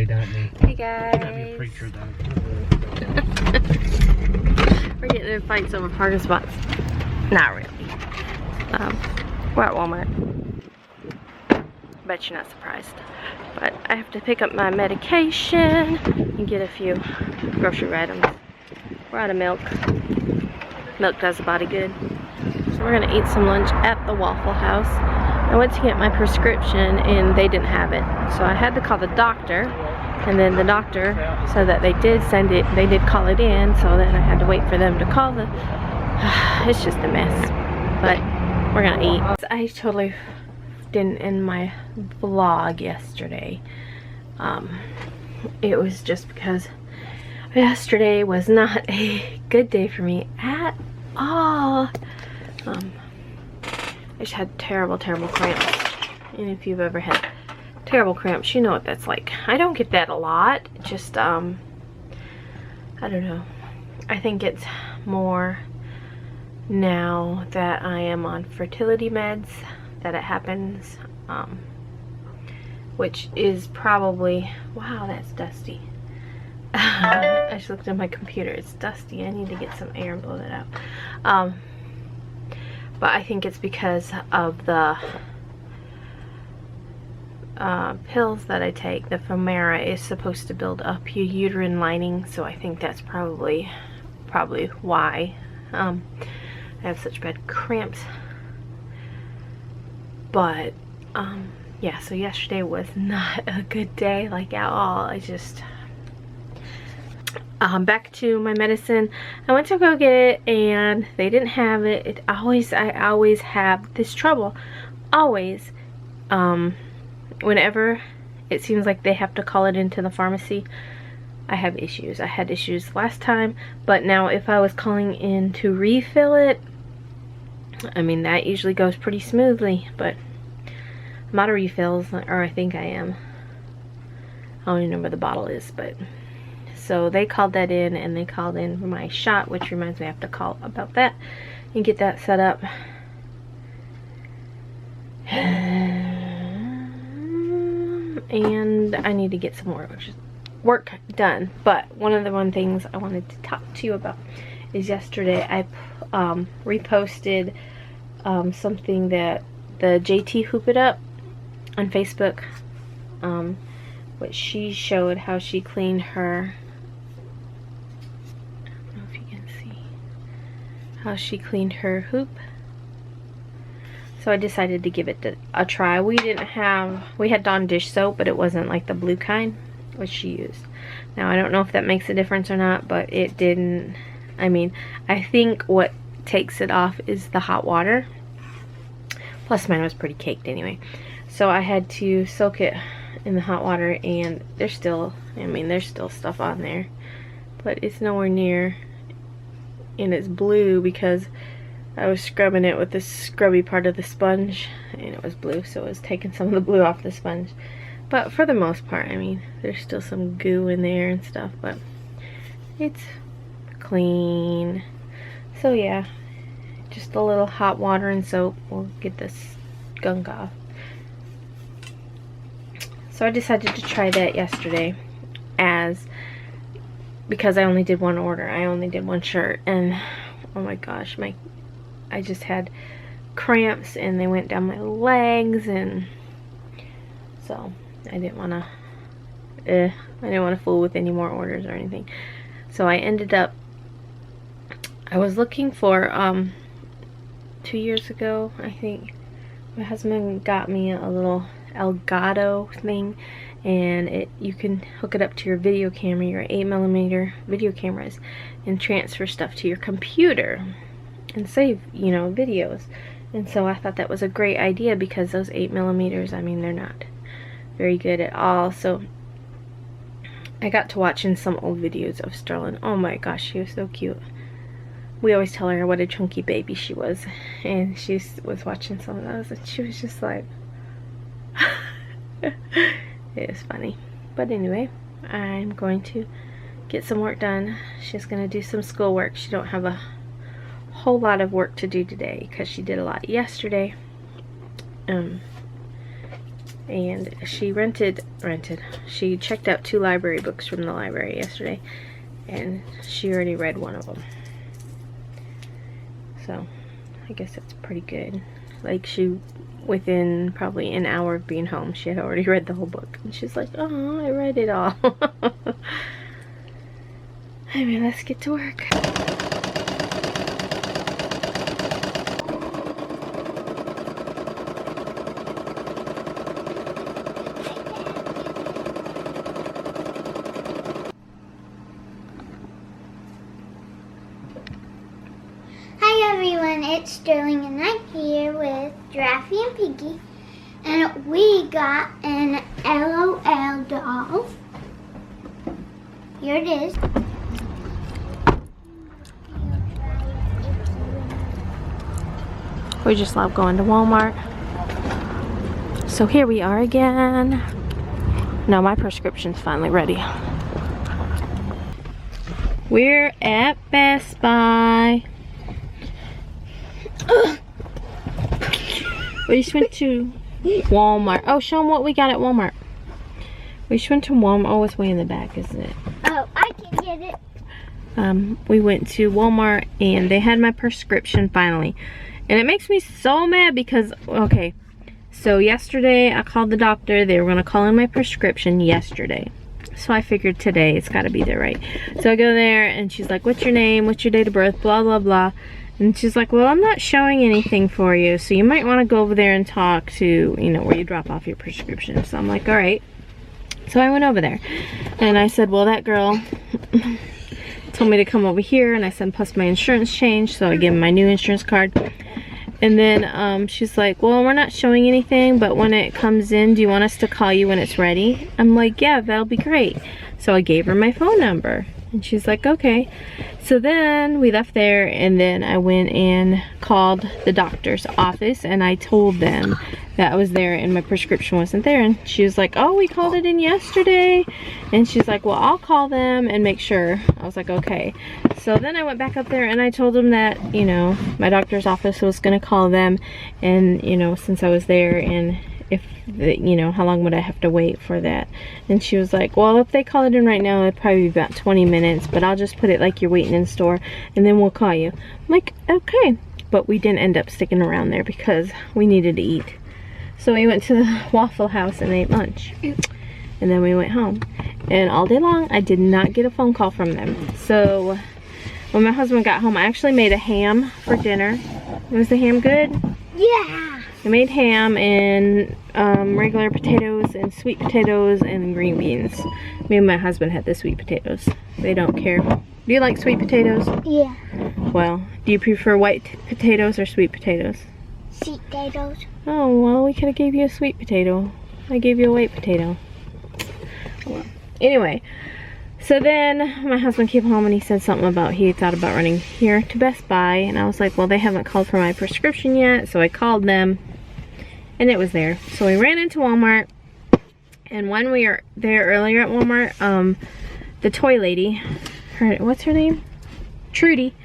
today, doesn't he? Hey guys. Might be a preacher though. We're getting in fights over parking spots. Not really. We're at Walmart. Bet you're not surprised. But I have to pick up my medication and get a few grocery items. We're out of milk. Milk does the body good. So we're gonna eat some lunch at the Waffle House. I went to get my prescription and they didn't have it. So I had to call the doctor, and then the doctor said that they did send it, they did call it in, so then I had to wait for them to call the, it's just a mess. But we're gonna eat. I totally didn't end my vlog yesterday. It was just because yesterday was not a good day for me at all. I just had terrible cramps, and if you've ever had terrible cramps, you know what that's like. I don't get that a lot, just I don't know, I think it's more now that I am on fertility meds that it happens, which is probably, wow, that's dusty. I just looked at my computer, it's dusty. I need to get some air and blow that out. But I think it's because of the pills that I take. The Pamela is supposed to build up your uterine lining, so I think that's probably why I have such bad cramps. But yeah, so yesterday was not a good day, like at all. I just back to my medicine. I went to go get it and they didn't have it. I always have this trouble. Always. Whenever it seems like they have to call it into the pharmacy, I have issues. I had issues last time, but now if I was calling in to refill it, I mean, that usually goes pretty smoothly, but I'm out of refills, or I think I am. I don't even know where the bottle is, but so they called that in, and they called in my shot, which reminds me I have to call about that and get that set up. And I need to get some more work done. But one of the things I wanted to talk to you about is yesterday I reposted something that the JT Hoop It Up on Facebook, which she showed how she cleaned her, how she cleaned her hoop. So I decided to give it a try. We had Dawn dish soap, but it wasn't like the blue kind, which she used. Now I don't know if that makes a difference or not, but it didn't. I mean, I think what takes it off is the hot water. Plus mine was pretty caked anyway. So I had to soak it in the hot water, and there's still, I mean, there's still stuff on there, but it's nowhere near. And it's blue because I was scrubbing it with this scrubby part of the sponge, and it was blue, so it was taking some of the blue off the sponge. But for the most part, I mean, there's still some goo in there and stuff, but it's clean. So yeah, just a little hot water and soap will get this gunk off. So I decided to try that yesterday, because I only did one order. I only did one shirt, and oh my gosh, I just had cramps and they went down my legs, and so I didn't want to fool with any more orders or anything. So I ended up, I was looking for 2 years ago, I think, my husband got me a little Elgato thing, and you can hook it up to your video camera, your 8mm video cameras, and transfer stuff to your computer and save, you know, videos. And so I thought that was a great idea, because those 8mm, I mean, they're not very good at all. So I got to watching some old videos of Sterling. Oh my gosh, she was so cute. We always tell her what a chunky baby she was, and she was watching some of those, and she was just like it was funny. But anyway, I'm going to get some work done. She's going to do some schoolwork. She don't have a whole lot of work to do today because she did a lot yesterday. and she she checked out 2 library books from the library yesterday, and she already read one of them. So I guess that's pretty good. Like, within probably an hour of being home, she had already read the whole book, and she's like, oh, I read it all. I mean, let's get to work. It's Sterling, and I'm here with Giraffe and Piggy, and we got an LOL doll. Here it is. We just love going to Walmart. So here we are again. Now my prescription's finally ready. We're at Best Buy. We just went to Walmart. Oh, show them what we got at Walmart. We just went to Walmart. Oh, it's way in the back, isn't it? Oh, I can get it. We went to Walmart and they had my prescription finally. And it makes me so mad because, okay, so yesterday I called the doctor. They were going to call in my prescription yesterday. So I figured today it's got to be there, right? So I go there and she's like, what's your name? What's your date of birth? Blah, blah, blah. And she's like, well, I'm not showing anything for you, so you might want to go over there and talk to, you know, where you drop off your prescription. So I'm like, all right. So I went over there and I said, well, that girl told me to come over here, and I said, plus my insurance changed, so I gave him my new insurance card. And then she's like, well, we're not showing anything, but when it comes in, do you want us to call you when it's ready? I'm like, yeah, that'll be great. So I gave her my phone number. And she's like, okay. So then we left there, and then I went and called the doctor's office, and I told them that I was there and my prescription wasn't there. And she was like, oh, we called it in yesterday. And she's like, well, I'll call them and make sure. I was like, okay. So then I went back up there and I told them that, you know, my doctor's office was going to call them, and, you know, since I was there, and if, you know, how long would I have to wait for that? And she was like, well, if they call it in right now, it'd probably be about 20 minutes, but I'll just put it like you're waiting in store, and then we'll call you. I'm like, okay. But we didn't end up sticking around there because we needed to eat. So we went to the Waffle House and ate lunch. And then we went home. And all day long, I did not get a phone call from them. So when my husband got home, I actually made a ham for dinner. Was the ham good? Yeah. I made ham and regular potatoes and sweet potatoes and green beans. Me and my husband had the sweet potatoes. They don't care. Do you like sweet potatoes? Yeah. Well, do you prefer white potatoes or sweet potatoes? Sweet potatoes. Oh, well, we could have gave you a sweet potato. I gave you a white potato. Well, anyway, so then my husband came home and he said something about he thought about running here to Best Buy. And I was like, well, they haven't called for my prescription yet. So I called them. And it was there. So we ran into Walmart, and when we were there earlier at Walmart, the toy lady, what's her name? Trudy.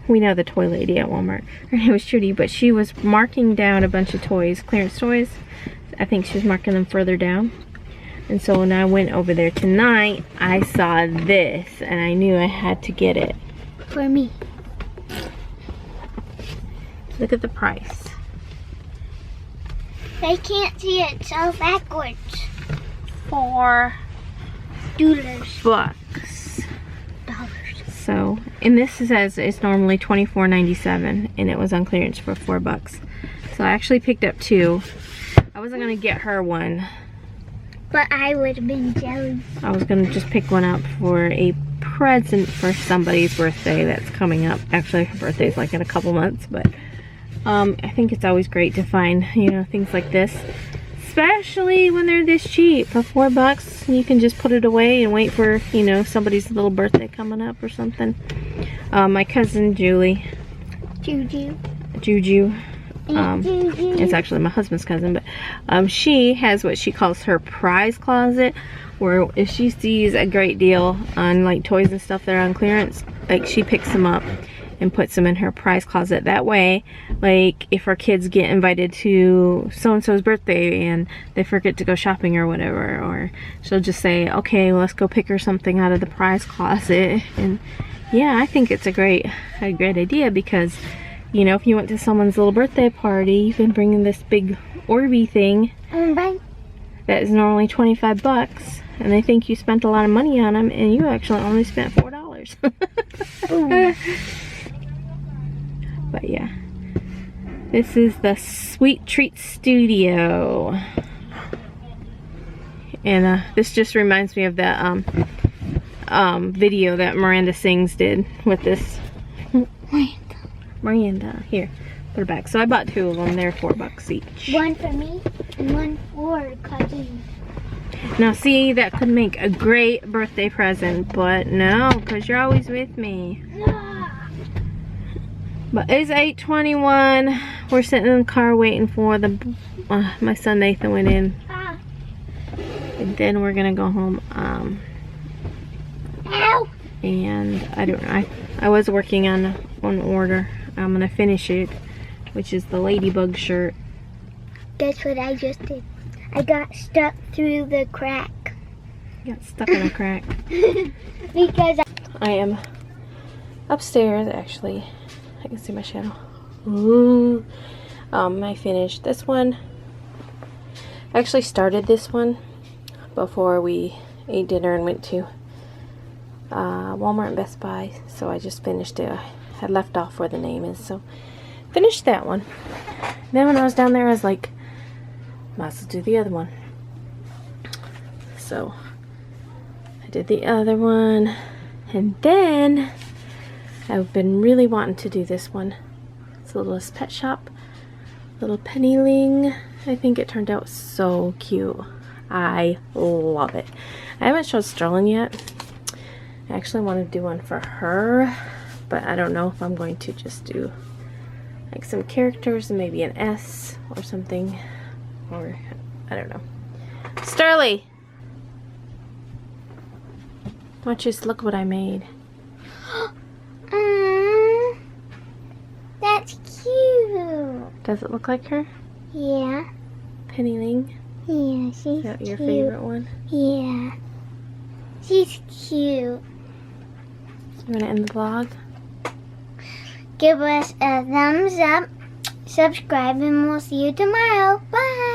We know the toy lady at Walmart. Her name was Trudy, but she was marking down a bunch of toys, clearance toys. I think she was marking them further down. And so when I went over there tonight, I saw this, and I knew I had to get it. For me. Look at the price. I can't see it, so backwards. $4. So, and this says it's normally $24.97, and it was on clearance for $4. So I actually picked up 2. I wasn't gonna get her one, but I would have been jealous. I was gonna just pick one up for a present for somebody's birthday that's coming up. Actually, her birthday's like in a couple months, but I think it's always great to find, you know, things like this, especially when they're this cheap. For $4, you can just put it away and wait for, you know, somebody's little birthday coming up or something. My cousin Julie, Juju, it's actually my husband's cousin, but she has what she calls her prize closet, where if she sees a great deal on like toys and stuff that are on clearance, like she picks them up and puts them in her prize closet. That way, like if our kids get invited to so-and-so's birthday and they forget to go shopping or whatever, or she'll just say, okay, well, let's go pick her something out of the prize closet. And yeah, I think it's a great idea, because you know, if you went to someone's little birthday party, you can bring in this big Orby thing that is normally 25 bucks, and they think you spent a lot of money on them, and you actually only spent $4. But yeah, this is the Sweet Treat Studio, and this just reminds me of that video that Miranda Sings did with this. Miranda, here, put her back. So I bought 2 of them. They're $4 each. One for me and one for cousin. Now see, that could make a great birthday present, but no, because you're always with me. But it's 8:21. We're sitting in the car waiting for the my son Nathan went in, and then we're gonna go home. Ow! And I don't know. I was working on one order. I'm gonna finish it, which is the ladybug shirt. That's what I just did. I got stuck through the crack. You got stuck in a crack. Because I am upstairs, actually. I can see my shadow. Ooh. I finished this one. I actually started this one before we ate dinner and went to Walmart and Best Buy. So I just finished it. I had left off where the name is. So finished that one. Then when I was down there, I was like, might as well do the other one. So I did the other one, and then I've been really wanting to do this one. It's a Littlest Pet Shop, little pennyling. I think it turned out so cute. I love it. I haven't showed Sterling yet. I actually want to do one for her, but I don't know if I'm going to just do like some characters and maybe an S or something. Or, I don't know. Sterling! Why don't you just look what I made? That's cute. Does it look like her? Yeah. Pennyling? Yeah, she's Is that your cute. favorite one? Yeah. She's cute. You want to end the vlog? Give us a thumbs up, subscribe, and we'll see you tomorrow. Bye!